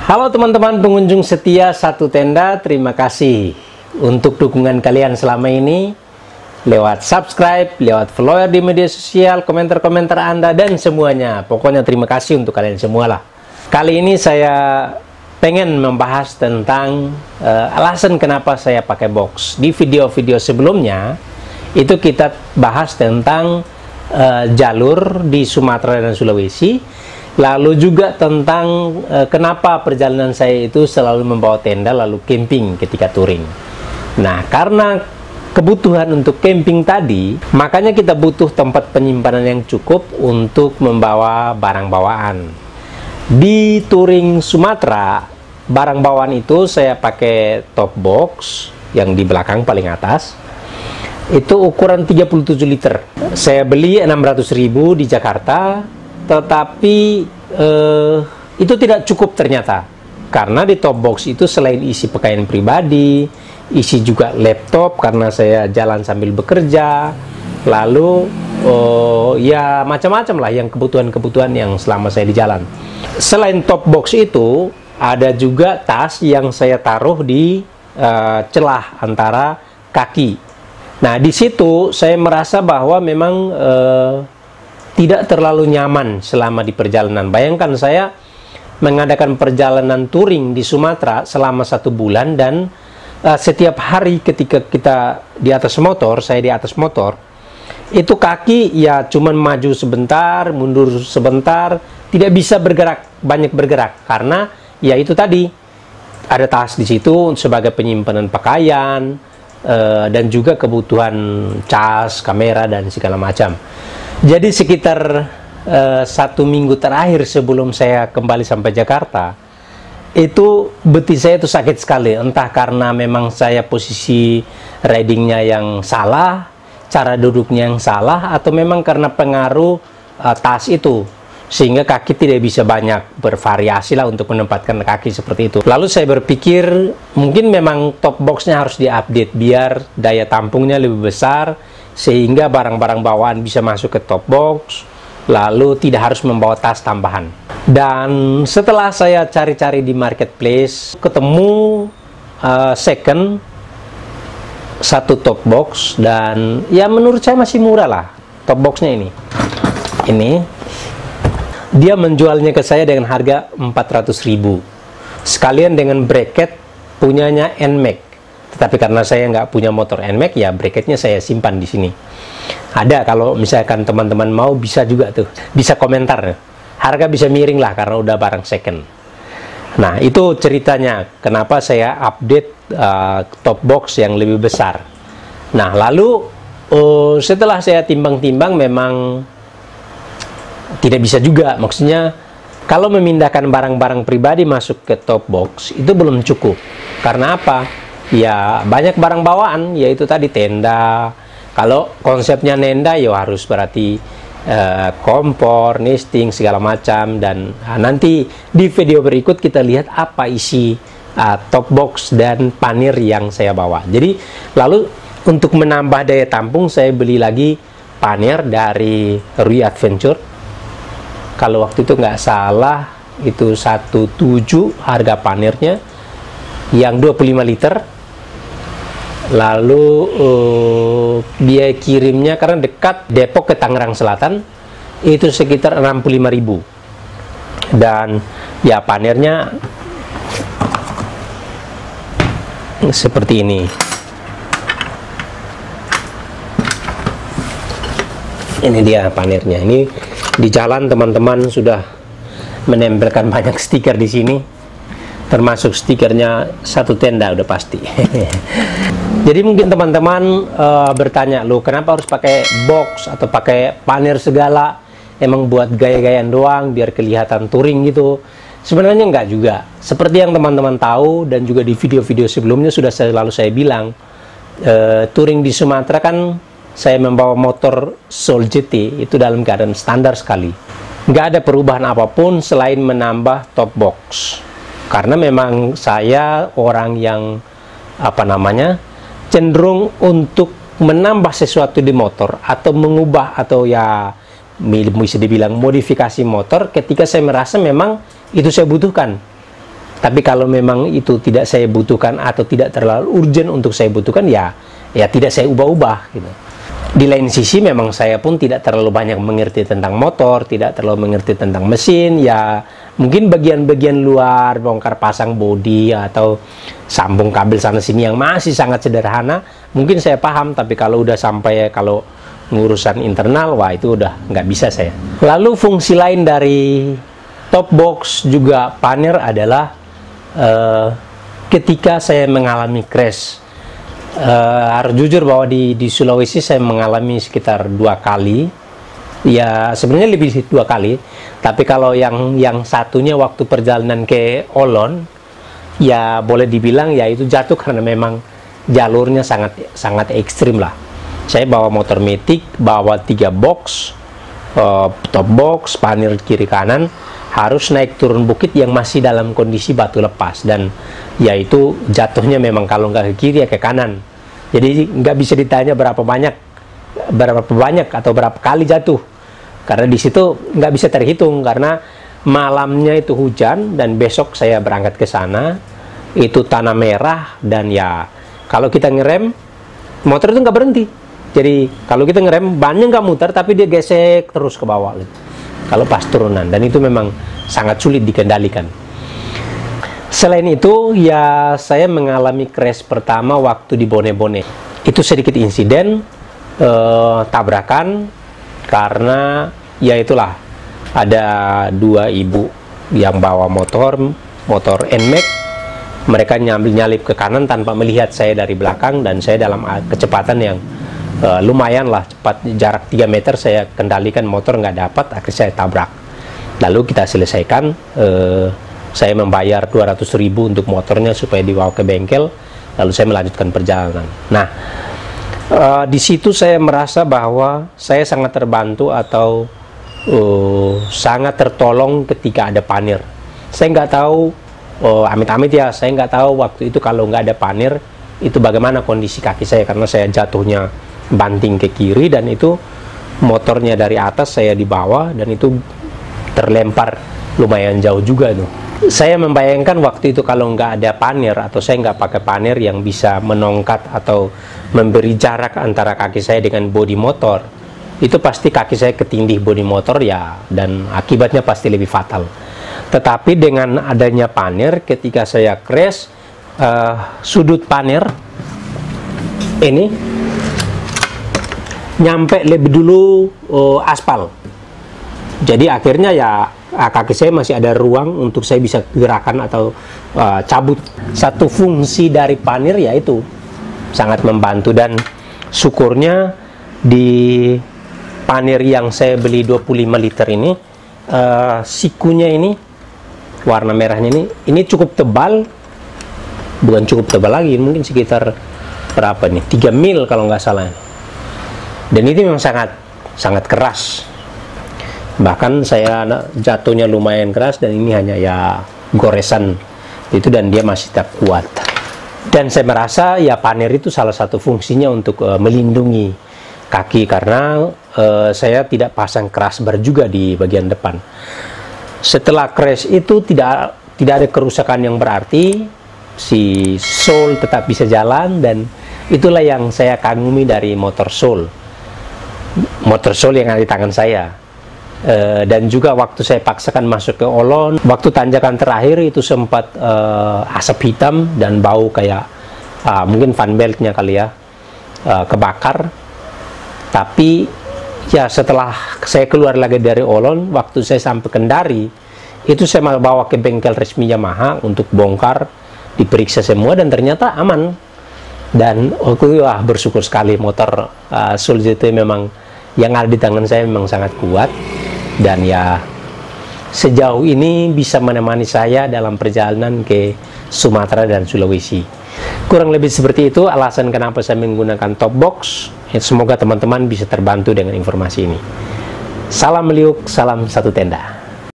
Halo teman-teman pengunjung setia Satu Tenda, terima kasih untuk dukungan kalian selama ini lewat subscribe, lewat follower di media sosial, komentar-komentar Anda dan semuanya. Pokoknya terima kasih untuk kalian semualah. Kali ini saya pengen membahas tentang alasan kenapa saya pakai box. Di video-video sebelumnya itu kita bahas tentang jalur di Sumatera dan Sulawesi. Lalu juga tentang kenapa perjalanan saya itu selalu membawa tenda lalu camping ketika touring. Nah, karena kebutuhan untuk camping tadi, makanya kita butuh tempat penyimpanan yang cukup untuk membawa barang bawaan. Di touring Sumatera, barang bawaan itu saya pakai top box yang di belakang paling atas. Itu ukuran 37 liter. Saya beli 600.000 di Jakarta. Tetapi itu tidak cukup ternyata, karena di top box itu selain isi pakaian pribadi, isi juga laptop karena saya jalan sambil bekerja, lalu ya macam-macam lah yang kebutuhan-kebutuhan yang selama saya di jalan. Selain top box itu ada juga tas yang saya taruh di celah antara kaki. Nah, di situ saya merasa bahwa memang tidak terlalu nyaman selama di perjalanan. Bayangkan saya mengadakan perjalanan touring di Sumatera selama 1 bulan dan setiap hari ketika kita di atas motor, saya di atas motor, itu kaki ya cuman maju sebentar, mundur sebentar, tidak bisa bergerak, banyak bergerak karena ya itu tadi ada tas di situ sebagai penyimpanan pakaian dan juga kebutuhan cas, kamera dan segala macam. Jadi sekitar 1 minggu terakhir sebelum saya kembali sampai Jakarta, itu betis saya itu sakit sekali. Entah karena memang saya posisi ridingnya yang salah, cara duduknya yang salah, atau memang karena pengaruh tas itu, sehingga kaki tidak bisa banyak bervariasi lah untuk menempatkan kaki seperti itu. Lalu saya berpikir mungkin memang top boxnya harus diupdate biar daya tampungnya lebih besar, sehingga barang-barang bawaan bisa masuk ke top box, lalu tidak harus membawa tas tambahan. Dan setelah saya cari-cari di marketplace, ketemu second satu top box, dan ya menurut saya masih murah lah top boxnya ini dia menjualnya ke saya dengan harga 400.000 sekalian dengan bracket punyanya NMAX. Tetapi karena saya nggak punya motor NMAX, ya bracketnya saya simpan di sini. Ada, kalau misalkan teman-teman mau bisa juga tuh, bisa komentar. Harga bisa miring lah karena udah barang second. Nah, itu ceritanya kenapa saya update top box yang lebih besar. Nah, lalu setelah saya timbang-timbang memang tidak bisa juga. Maksudnya kalau memindahkan barang-barang pribadi masuk ke top box itu belum cukup. Karena apa? Ya banyak barang bawaan, yaitu tadi tenda. Kalau konsepnya nenda ya harus berarti kompor, nesting, segala macam. Dan nanti di video berikut kita lihat apa isi top box dan panir yang saya bawa. Jadi lalu untuk menambah daya tampung saya beli lagi panir dari Rui Adventure. Kalau waktu itu nggak salah itu 1,7 harga panirnya yang 25 liter. Lalu biaya kirimnya karena dekat Depok ke Tangerang Selatan itu sekitar 65.000. Dan ya panirnya seperti ini. Ini dia panirnya. Ini di jalan teman-teman sudah menempelkan banyak stiker di sini. Termasuk stikernya Satu Tenda udah pasti. Jadi mungkin teman-teman bertanya, loh kenapa harus pakai box atau pakai panir segala? Emang buat gaya-gayaan doang biar kelihatan touring gitu? Sebenarnya enggak juga. Seperti yang teman-teman tahu dan juga di video-video sebelumnya sudah selalu saya bilang, touring di Sumatera kan saya membawa motor Soul GT itu dalam keadaan standar sekali. Nggak ada perubahan apapun selain menambah top box. Karena memang saya orang yang cenderung untuk menambah sesuatu di motor atau mengubah atau ya bisa dibilang modifikasi motor ketika saya merasa memang itu saya butuhkan. Tapi kalau memang itu tidak saya butuhkan atau tidak terlalu urgent untuk saya butuhkan, ya tidak saya ubah-ubah gitu. Di lain sisi memang saya pun tidak terlalu banyak mengerti tentang motor, tidak terlalu mengerti tentang mesin, ya mungkin bagian-bagian luar, bongkar pasang bodi atau sambung kabel sana sini yang masih sangat sederhana, mungkin saya paham, tapi kalau udah sampai kalau ngurusan internal, wah itu udah nggak bisa saya. Lalu fungsi lain dari top box juga panel adalah ketika saya mengalami crash. Harus jujur bahwa di Sulawesi saya mengalami sekitar 2 kali, ya sebenarnya lebih 2 kali, tapi kalau yang satunya waktu perjalanan ke Olon, ya boleh dibilang ya itu jatuh karena memang jalurnya sangat ekstrim lah. Saya bawa motor Matic, bawa 3 box, top box, panel kiri kanan, harus naik turun bukit yang masih dalam kondisi batu lepas, dan yaitu jatuhnya memang kalau nggak ke kiri ya ke kanan. Jadi nggak bisa ditanya berapa banyak atau berapa kali jatuh, karena di situ nggak bisa terhitung, karena malamnya itu hujan dan besok saya berangkat ke sana itu tanah merah, dan ya kalau kita ngerem motor itu nggak berhenti. Jadi kalau kita ngerem bannya nggak muter, tapi dia gesek terus ke bawah gitu kalau pas turunan, dan itu memang sangat sulit dikendalikan. Selain itu, ya saya mengalami crash pertama waktu di Bone-Bone. Itu sedikit insiden, tabrakan, karena ya itulah, ada 2 ibu yang bawa motor NMAX. Mereka nyalip ke kanan tanpa melihat saya dari belakang, dan saya dalam kecepatan yang lumayan lah cepat, jarak 3 meter saya kendalikan motor nggak dapat, akhirnya saya tabrak. Lalu kita selesaikan, saya membayar 200.000 untuk motornya supaya dibawa ke bengkel, lalu saya melanjutkan perjalanan. Nah, di situ saya merasa bahwa saya sangat terbantu atau sangat tertolong ketika ada panir. Saya nggak tahu, amit-amit ya, saya nggak tahu waktu itu kalau nggak ada panir itu bagaimana kondisi kaki saya, karena saya jatuhnya banting ke kiri, dan itu motornya dari atas saya di bawah, dan itu terlempar lumayan jauh juga tuh. Saya membayangkan waktu itu kalau nggak ada panir atau saya nggak pakai panir yang bisa menongkat atau memberi jarak antara kaki saya dengan bodi motor, itu pasti kaki saya ketindih bodi motor ya, dan akibatnya pasti lebih fatal. Tetapi dengan adanya panir, ketika saya crash, sudut panir ini nyampe lebih dulu aspal. Jadi akhirnya ya kaki saya masih ada ruang untuk saya bisa gerakan atau cabut. Satu fungsi dari panir yaitu sangat membantu, dan syukurnya di panir yang saya beli 25 liter ini, sikunya ini warna merahnya ini cukup tebal, bukan cukup tebal lagi, mungkin sekitar berapa nih, 3 mil kalau nggak salah. Dan itu memang sangat keras, bahkan saya jatuhnya lumayan keras, dan ini hanya ya goresan itu, dan dia masih tetap kuat. Dan saya merasa ya panir itu salah satu fungsinya untuk melindungi kaki, karena saya tidak pasang crossbar juga di bagian depan. Setelah crash itu tidak ada kerusakan yang berarti, si Soul tetap bisa jalan, dan itulah yang saya kagumi dari motor Soul yang ada di tangan saya. Dan juga waktu saya paksakan masuk ke Olon, waktu tanjakan terakhir itu sempat asap hitam dan bau kayak mungkin fan beltnya kali ya kebakar. Tapi ya setelah saya keluar lagi dari Olon, waktu saya sampai Kendari, itu saya malah bawa ke bengkel resmi Yamaha untuk bongkar, diperiksa semua, dan ternyata aman. Dan aku bersyukur sekali, motor Soul itu memang yang ada di tangan saya memang sangat kuat, dan ya sejauh ini bisa menemani saya dalam perjalanan ke Sumatera dan Sulawesi. Kurang lebih seperti itu alasan kenapa saya menggunakan top box. Semoga teman-teman bisa terbantu dengan informasi ini. Salam meliuk, salam satu tenda.